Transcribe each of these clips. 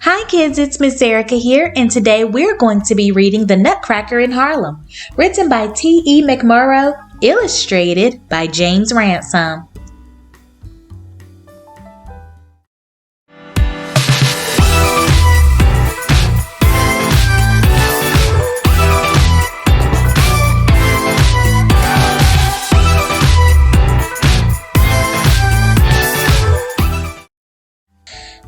Hi kids, it's Miss Erica here, and today we're going to be reading The Nutcracker in Harlem, written by T.E. McMurrow, illustrated by James Ransom.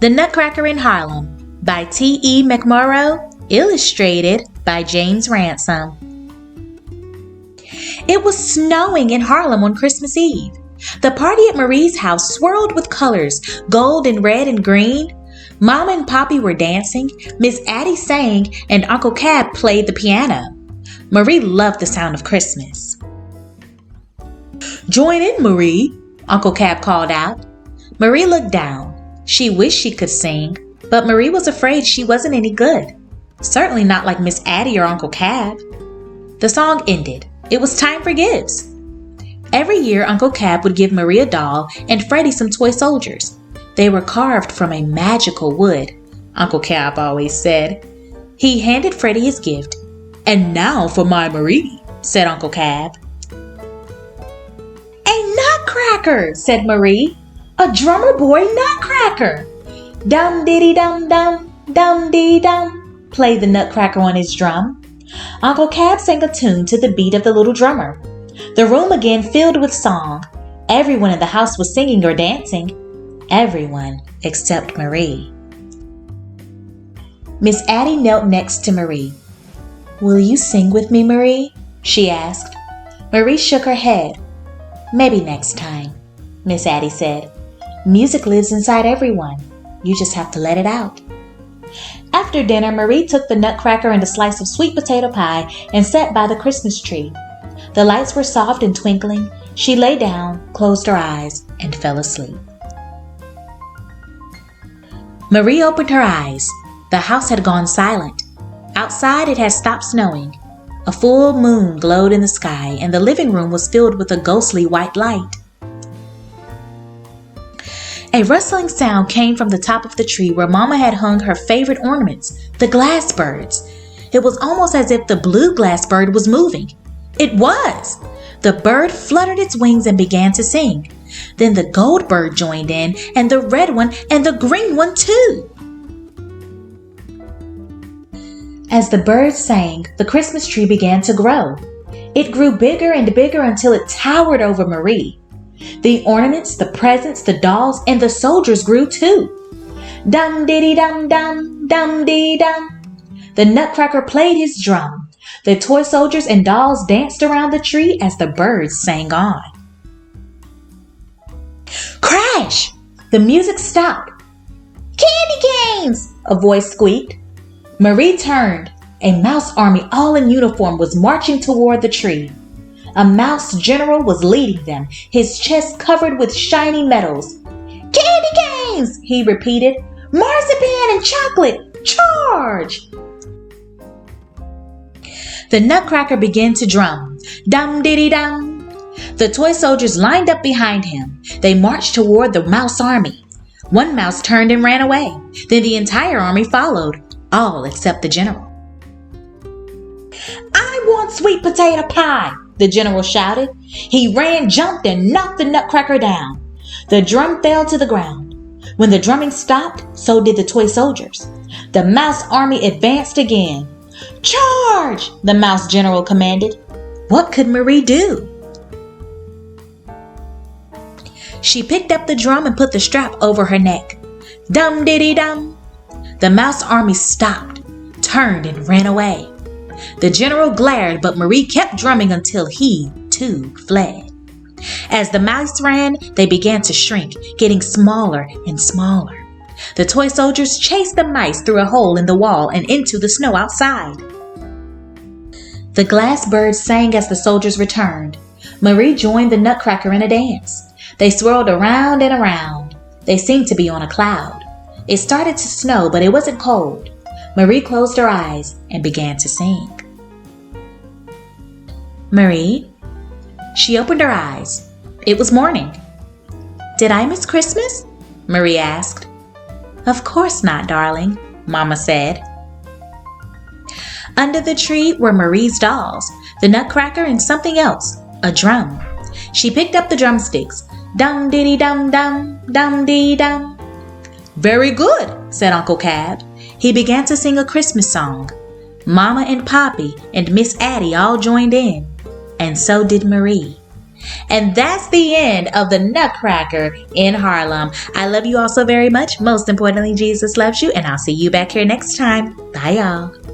The Nutcracker in Harlem by T.E. McMurrow, illustrated by James Ransom. It was snowing in Harlem on Christmas Eve. The party at Marie's house swirled with colors, gold and red and green. Mama and Poppy were dancing, Miss Addie sang, and Uncle Cab played the piano. Marie loved the sound of Christmas. "Join in, Marie," Uncle Cab called out. Marie looked down. She wished she could sing, but Marie was afraid she wasn't any good. Certainly not like Miss Addie or Uncle Cab. The song ended. It was time for gifts. Every year, Uncle Cab would give Marie a doll and Freddie some toy soldiers. They were carved from a magical wood, Uncle Cab always said. He handed Freddie his gift. "And now for my Marie," said Uncle Cab. "A nutcracker," said Marie. "A drummer boy nutcracker." "Dum-diddy-dum-dum, dum-dee-dum," played the nutcracker on his drum. Uncle Cab sang a tune to the beat of the little drummer. The room again filled with song. Everyone in the house was singing or dancing. Everyone except Marie. Miss Addie knelt next to Marie. "Will you sing with me, Marie?" she asked. Marie shook her head. "Maybe next time," Miss Addie said. "Music lives inside everyone. You just have to let it out." After dinner, Marie took the nutcracker and a slice of sweet potato pie and sat by the Christmas tree. The lights were soft and twinkling. She lay down, closed her eyes, and fell asleep. Marie opened her eyes. The house had gone silent. Outside, it had stopped snowing. A full moon glowed in the sky, and the living room was filled with a ghostly white light. A rustling sound came from the top of the tree where Mama had hung her favorite ornaments, the glass birds. It was almost as if the blue glass bird was moving. It was! The bird fluttered its wings and began to sing. Then the gold bird joined in, and the red one, and the green one too. As the birds sang, the Christmas tree began to grow. It grew bigger and bigger until it towered over Marie. The ornaments, the presents, the dolls, and the soldiers grew too. Dum-diddy-dum-dum, dum-dee-dum. The nutcracker played his drum. The toy soldiers and dolls danced around the tree as the birds sang on. Crash! The music stopped. "Candy canes!" a voice squeaked. Marie turned. A mouse army all in uniform was marching toward the tree. A mouse general was leading them, his chest covered with shiny medals. "Candy canes!" he repeated. "Marzipan and chocolate! Charge!" The nutcracker began to drum. Dum-diddy-dum. The toy soldiers lined up behind him. They marched toward the mouse army. One mouse turned and ran away. Then the entire army followed, all except the general. "I want sweet potato pie!" the general shouted. He ran, jumped, and knocked the nutcracker down. The drum fell to the ground. When the drumming stopped, so did the toy soldiers. The mouse army advanced again. "Charge!" the mouse general commanded. What could Marie do? She picked up the drum and put the strap over her neck. Dum-diddy-dum. The mouse army stopped, turned, and ran away. The general glared, but Marie kept drumming until he, too, fled. As the mice ran, they began to shrink, getting smaller and smaller. The toy soldiers chased the mice through a hole in the wall and into the snow outside. The glass birds sang as the soldiers returned. Marie joined the nutcracker in a dance. They swirled around and around. They seemed to be on a cloud. It started to snow, but it wasn't cold. Marie closed her eyes and began to sing. "Marie?" She opened her eyes. It was morning. "Did I miss Christmas?" Marie asked. "Of course not, darling. Mama said. Under the tree were Marie's dolls, the Nutcracker and something else, a drum. She picked up the drumsticks. Dum-diddy-dum-dum, dum-dee-dum. Very good, said Uncle Cab. He began to sing a Christmas song. Mama and Poppy and Miss Addie all joined in, and so did Marie. And that's the end of the Nutcracker in Harlem. I love you all so very much. Most importantly, Jesus loves you, and I'll see you back here next time. Bye, y'all.